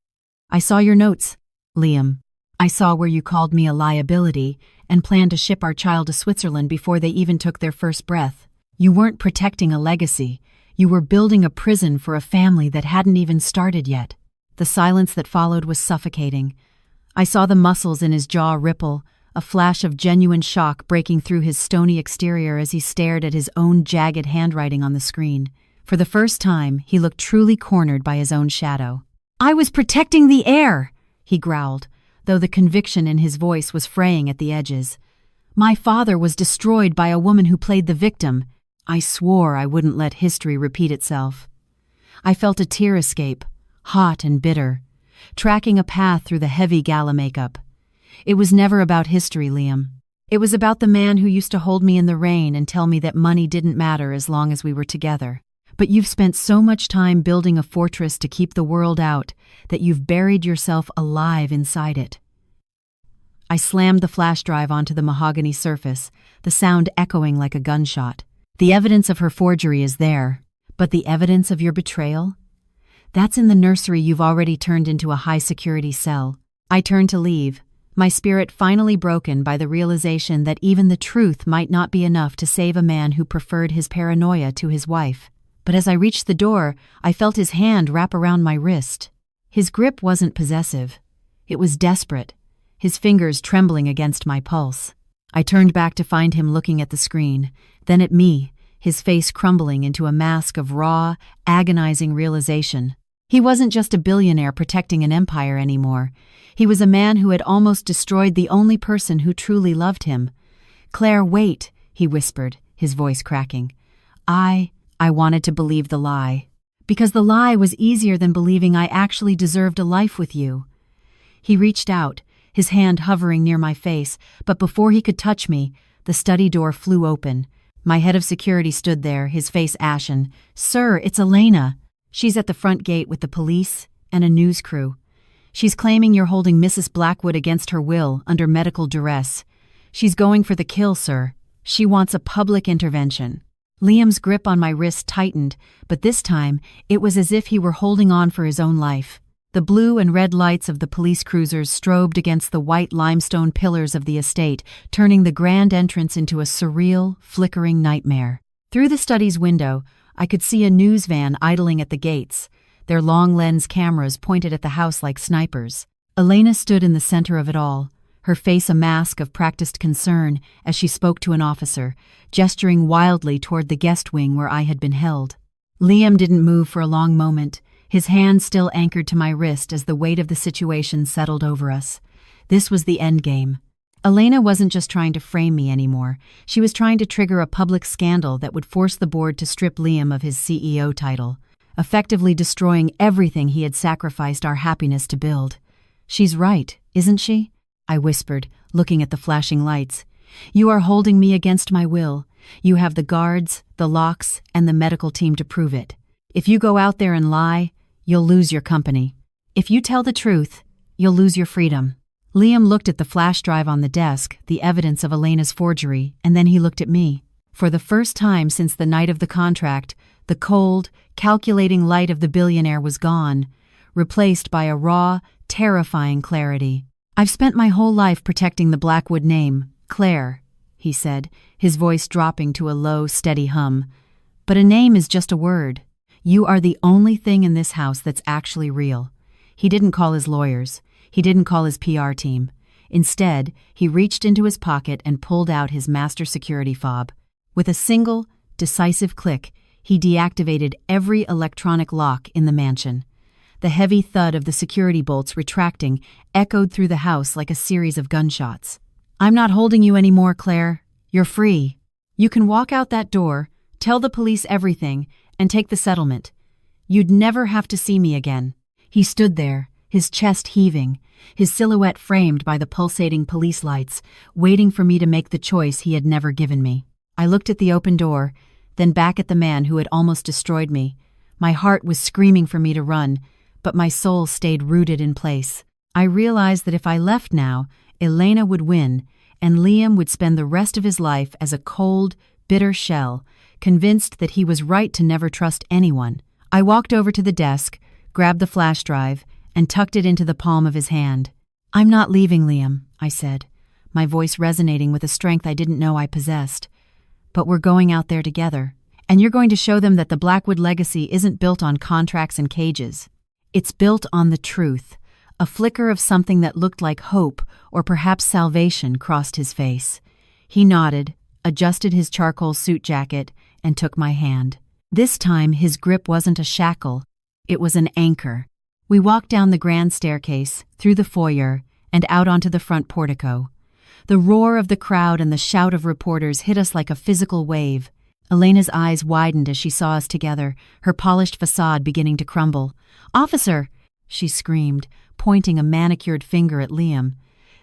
"I saw your notes, Liam. I saw where you called me a liability and planned to ship our child to Switzerland before they even took their first breath. You weren't protecting a legacy. You were building a prison for a family that hadn't even started yet." The silence that followed was suffocating. I saw the muscles in his jaw ripple, a flash of genuine shock breaking through his stony exterior as he stared at his own jagged handwriting on the screen. For the first time, he looked truly cornered by his own shadow. "I was protecting the heir," he growled, though the conviction in his voice was fraying at the edges. "My father was destroyed by a woman who played the victim. I swore I wouldn't let history repeat itself." I felt a tear escape, hot and bitter, tracking a path through the heavy gala makeup. It was never about history, Liam. It was about the man who used to hold me in the rain and tell me that money didn't matter as long as we were together. But you've spent so much time building a fortress to keep the world out that you've buried yourself alive inside it. I slammed the flash drive onto the mahogany surface, the sound echoing like a gunshot. "The evidence of her forgery is there, but the evidence of your betrayal? That's in the nursery you've already turned into a high-security cell." I turned to leave, my spirit finally broken by the realization that even the truth might not be enough to save a man who preferred his paranoia to his wife. But as I reached the door, I felt his hand wrap around my wrist. His grip wasn't possessive. It was desperate, his fingers trembling against my pulse. I turned back to find him looking at the screen, then at me, his face crumbling into a mask of raw, agonizing realization. He wasn't just a billionaire protecting an empire anymore. He was a man who had almost destroyed the only person who truly loved him. "Claire, wait," he whispered, his voice cracking. I wanted to believe the lie. Because the lie was easier than believing I actually deserved a life with you. He reached out, his hand hovering near my face, but before he could touch me, the study door flew open. My head of security stood there, his face ashen. "Sir, it's Elena. She's at the front gate with the police," and a news crew. She's claiming you're holding Mrs. Blackwood against her will under medical duress. She's going for the kill, sir. She wants a public intervention." Liam's grip on my wrist tightened, but this time it was as if he were holding on for his own life. The blue and red lights of the police cruisers strobed against the white limestone pillars of the estate, turning the grand entrance into a surreal, flickering nightmare. Through the study's window, I could see a news van idling at the gates, their long-lens cameras pointed at the house like snipers. Elena stood in the center of it all, her face a mask of practiced concern as she spoke to an officer, gesturing wildly toward the guest wing where I had been held. Liam didn't move for a long moment, his hand still anchored to my wrist as the weight of the situation settled over us. This was the endgame. Elena wasn't just trying to frame me anymore. She was trying to trigger a public scandal that would force the board to strip Liam of his CEO title, effectively destroying everything he had sacrificed our happiness to build. "She's right, isn't she?" I whispered, looking at the flashing lights. "You are holding me against my will. You have the guards, the locks, and the medical team to prove it. If you go out there and lie, you'll lose your company. If you tell the truth, you'll lose your freedom." Liam looked at the flash drive on the desk, the evidence of Elena's forgery, and then he looked at me. For the first time since the night of the contract, the cold, calculating light of the billionaire was gone, replaced by a raw, terrifying clarity. "I've spent my whole life protecting the Blackwood name, Claire," he said, his voice dropping to a low, steady hum. "But a name is just a word. You are the only thing in this house that's actually real." He didn't call his lawyers. He didn't call his PR team. Instead, he reached into his pocket and pulled out his master security fob. With a single, decisive click, he deactivated every electronic lock in the mansion. The heavy thud of the security bolts retracting echoed through the house like a series of gunshots. "I'm not holding you anymore, Claire. You're free. You can walk out that door, tell the police everything, and take the settlement. You'd never have to see me again." He stood there, his chest heaving, his silhouette framed by the pulsating police lights, waiting for me to make the choice he had never given me. I looked at the open door, then back at the man who had almost destroyed me. My heart was screaming for me to run, but my soul stayed rooted in place. I realized that if I left now, Elena would win, and Liam would spend the rest of his life as a cold, bitter shell, convinced that he was right to never trust anyone. I walked over to the desk, grabbed the flash drive, and tucked it into the palm of his hand. "I'm not leaving, Liam," I said, my voice resonating with a strength I didn't know I possessed. "But we're going out there together, and you're going to show them that the Blackwood legacy isn't built on contracts and cages. It's built on the truth." A flicker of something that looked like hope or perhaps salvation crossed his face. He nodded, adjusted his charcoal suit jacket, and took my hand. This time his grip wasn't a shackle, it was an anchor. We walked down the grand staircase, through the foyer, and out onto the front portico. The roar of the crowd and the shout of reporters hit us like a physical wave. Elena's eyes widened as she saw us together, her polished facade beginning to crumble. "Officer!" she screamed, pointing a manicured finger at Liam.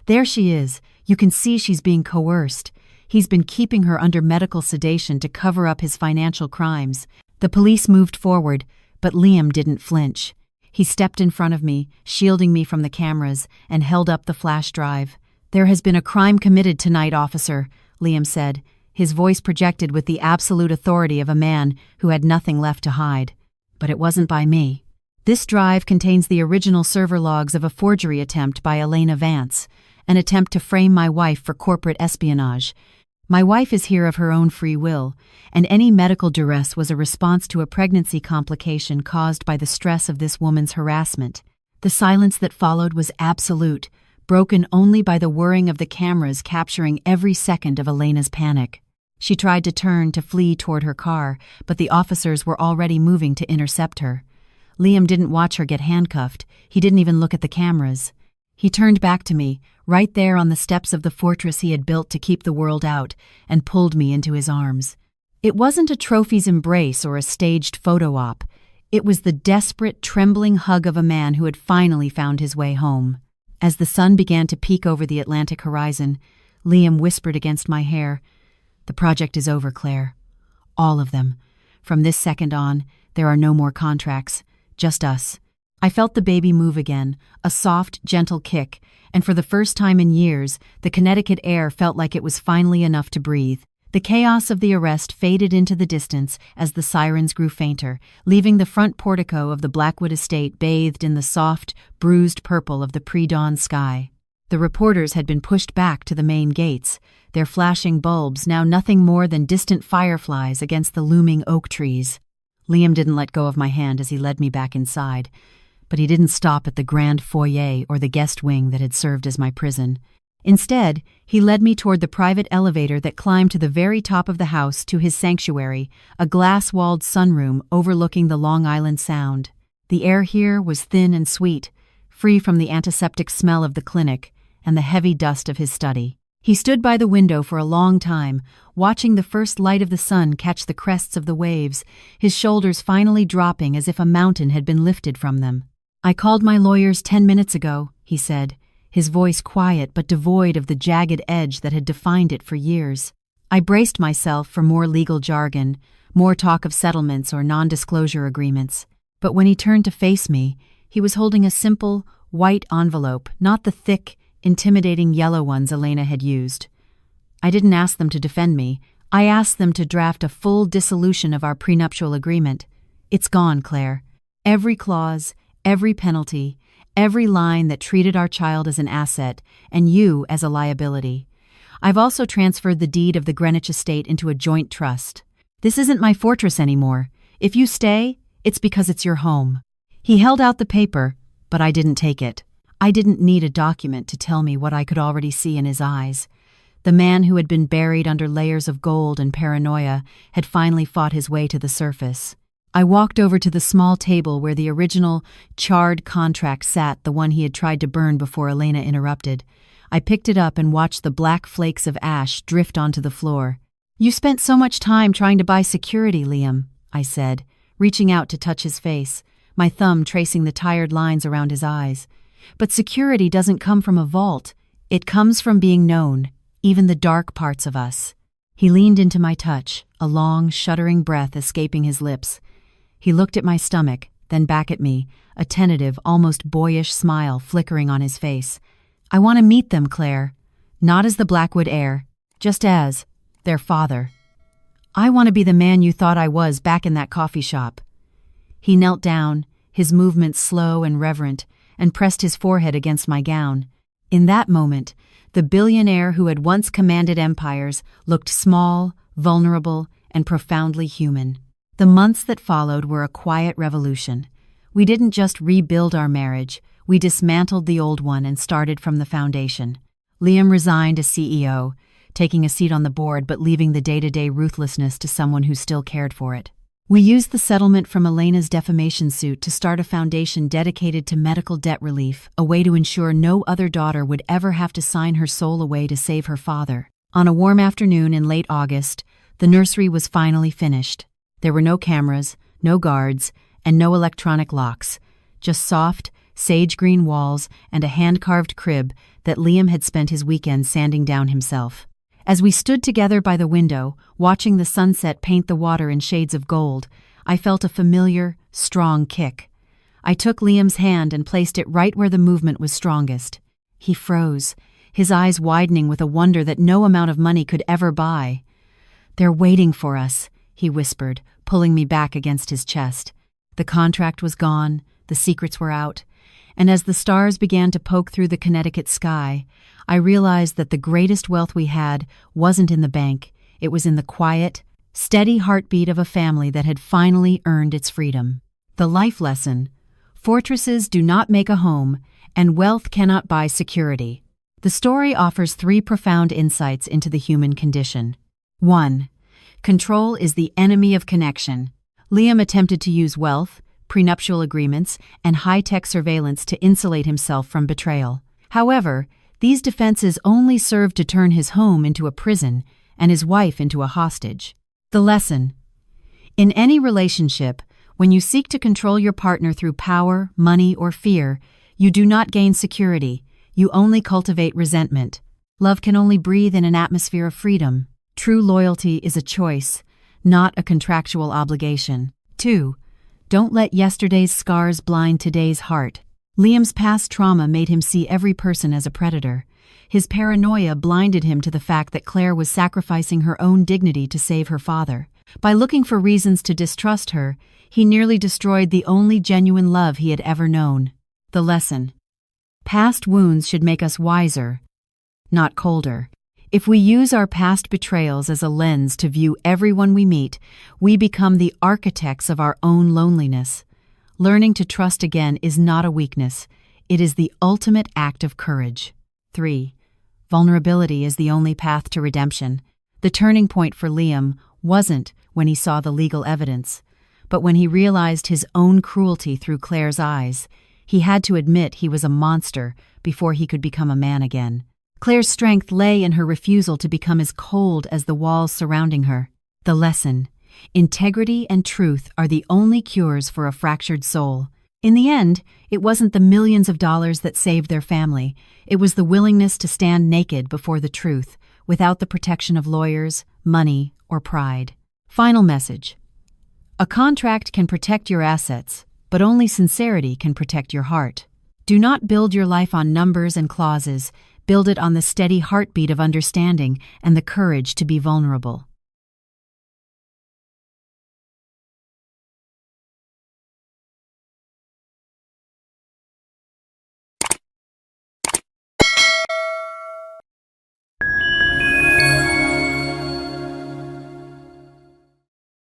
"There she is. You can see she's being coerced. He's been keeping her under medical sedation to cover up his financial crimes." The police moved forward, but Liam didn't flinch. He stepped in front of me, shielding me from the cameras, and held up the flash drive. "There has been a crime committed tonight, officer," Liam said, his voice projected with the absolute authority of a man who had nothing left to hide. "But it wasn't by me. This drive contains the original server logs of a forgery attempt by Elena Vance, an attempt to frame my wife for corporate espionage. My wife is here of her own free will, and any medical duress was a response to a pregnancy complication caused by the stress of this woman's harassment. The silence that followed was absolute, broken only by the whirring of the cameras capturing every second of Elena's panic. She tried to turn to flee toward her car, but the officers were already moving to intercept her. Liam didn't watch her get handcuffed. He didn't even look at the cameras. He turned back to me, right there on the steps of the fortress he had built to keep the world out, and pulled me into his arms. It wasn't a trophy's embrace or a staged photo op. It was the desperate, trembling hug of a man who had finally found his way home. As the sun began to peek over the Atlantic horizon, Liam whispered against my hair, "The project is over, Claire. All of them. From this second on, there are no more contracts. Just us. I felt the baby move again, a soft, gentle kick, and for the first time in years, the Connecticut air felt like it was finally enough to breathe. The chaos of the arrest faded into the distance as the sirens grew fainter, leaving the front portico of the Blackwood estate bathed in the soft, bruised purple of the pre-dawn sky. The reporters had been pushed back to the main gates, their flashing bulbs now nothing more than distant fireflies against the looming oak trees. Liam didn't let go of my hand as he led me back inside, but he didn't stop at the grand foyer or the guest wing that had served as my prison. Instead, he led me toward the private elevator that climbed to the very top of the house to his sanctuary, a glass-walled sunroom overlooking the Long Island Sound. The air here was thin and sweet, free from the antiseptic smell of the clinic and the heavy dust of his study. He stood by the window for a long time, watching the first light of the sun catch the crests of the waves, his shoulders finally dropping as if a mountain had been lifted from them. "I called my lawyers 10 minutes ago," he said, his voice quiet but devoid of the jagged edge that had defined it for years. I braced myself for more legal jargon, more talk of settlements or non-disclosure agreements. But when he turned to face me, he was holding a simple, white envelope, not the thick, intimidating yellow ones Elena had used. I didn't ask them to defend me. I asked them to draft a full dissolution of our prenuptial agreement. It's gone, Claire. Every clause, every penalty, every line that treated our child as an asset and you as a liability. I've also transferred the deed of the Greenwich estate into a joint trust. This isn't my fortress anymore. If you stay, it's because it's your home. He held out the paper, but I didn't take it. I didn't need a document to tell me what I could already see in his eyes. The man who had been buried under layers of gold and paranoia had finally fought his way to the surface. I walked over to the small table where the original, charred contract sat, the one he had tried to burn before Elena interrupted. I picked it up and watched the black flakes of ash drift onto the floor. "You spent so much time trying to buy security, Liam," I said, reaching out to touch his face, my thumb tracing the tired lines around his eyes. "But security doesn't come from a vault. It comes from being known, even the dark parts of us." He leaned into my touch, a long, shuddering breath escaping his lips. He looked at my stomach, then back at me, a tentative, almost boyish smile flickering on his face. "I want to meet them, Claire. Not as the Blackwood heir, just as their father. I want to be the man you thought I was back in that coffee shop." He knelt down, his movements slow and reverent, and pressed his forehead against my gown. In that moment, the billionaire who had once commanded empires looked small, vulnerable, and profoundly human. The months that followed were a quiet revolution. We didn't just rebuild our marriage, we dismantled the old one and started from the foundation. Liam resigned as CEO, taking a seat on the board but leaving the day-to-day ruthlessness to someone who still cared for it. We used the settlement from Elena's defamation suit to start a foundation dedicated to medical debt relief, a way to ensure no other daughter would ever have to sign her soul away to save her father. On a warm afternoon in late August, the nursery was finally finished. There were no cameras, no guards, and no electronic locks, just soft, sage-green walls and a hand-carved crib that Liam had spent his weekend sanding down himself. As we stood together by the window, watching the sunset paint the water in shades of gold, I felt a familiar, strong kick. I took Liam's hand and placed it right where the movement was strongest. He froze, his eyes widening with a wonder that no amount of money could ever buy. "They're waiting for us," he whispered, pulling me back against his chest. The contract was gone, the secrets were out, and as the stars began to poke through the Connecticut sky, I realized that the greatest wealth we had wasn't in the bank, it was in the quiet, steady heartbeat of a family that had finally earned its freedom. The life lesson: fortresses do not make a home, and wealth cannot buy security. The story offers 3 profound insights into the human condition. 1. Control is the enemy of connection. Liam attempted to use wealth, prenuptial agreements, and high-tech surveillance to insulate himself from betrayal. However, these defenses only served to turn his home into a prison and his wife into a hostage. The lesson: in any relationship, when you seek to control your partner through power, money, or fear, you do not gain security, you only cultivate resentment. Love can only breathe in an atmosphere of freedom. True loyalty is a choice, not a contractual obligation. 2. Don't let yesterday's scars blind today's heart. Liam's past trauma made him see every person as a predator. His paranoia blinded him to the fact that Claire was sacrificing her own dignity to save her father. By looking for reasons to distrust her, he nearly destroyed the only genuine love he had ever known. The lesson: past wounds should make us wiser, not colder. If we use our past betrayals as a lens to view everyone we meet, we become the architects of our own loneliness. Learning to trust again is not a weakness. It is the ultimate act of courage. 3. Vulnerability is the only path to redemption. The turning point for Liam wasn't when he saw the legal evidence, but when he realized his own cruelty through Claire's eyes. He had to admit he was a monster before he could become a man again. Claire's strength lay in her refusal to become as cold as the walls surrounding her. The lesson: integrity and truth are the only cures for a fractured soul. In the end, it wasn't the millions of dollars that saved their family. It was the willingness to stand naked before the truth, without the protection of lawyers, money, or pride. Final message: a contract can protect your assets, but only sincerity can protect your heart. Do not build your life on numbers and clauses. Build it on the steady heartbeat of understanding and the courage to be vulnerable.